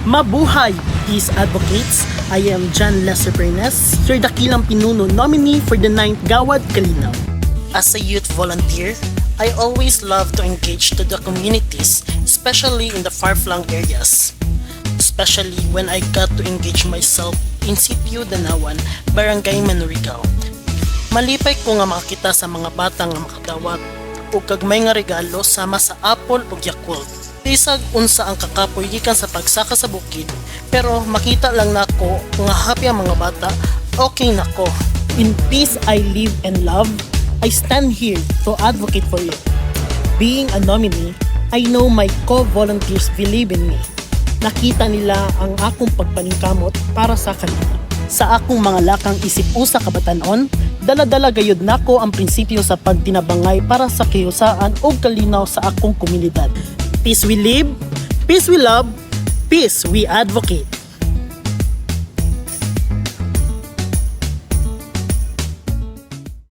Mabuhay, Peace Advocates! I am John Lesser Bernes, your dakilang pinuno nominee for the 9th Gawad Kalinaw. As a youth volunteer, I always love to engage to the communities, especially in the far-flung areas. Especially when I got to engage myself in Sitio Danawan, Barangay Manurigao. Malipay ko nga makakita sa mga bata nga makadawat o kagmay nga regalo sama sa apple o Yakult. Isag unsa ang kakapoy gikan sa pagsaka sa bukid, pero makita lang nako nga happy ang mga bata, okay nako. In peace I live and love. I stand here to advocate for you. Being a nominee, I know my co-volunteers believe in me. Nakita nila ang akong pagpaningkamot para sa kanila. Sa akong mga lakang isip usa kabatanon, dala-dala gayud nako ang prinsipyo sa pagtinabangay para sa kihusaan ug kalinaw sa akong komunidad. Peace we live, peace we love, peace we advocate.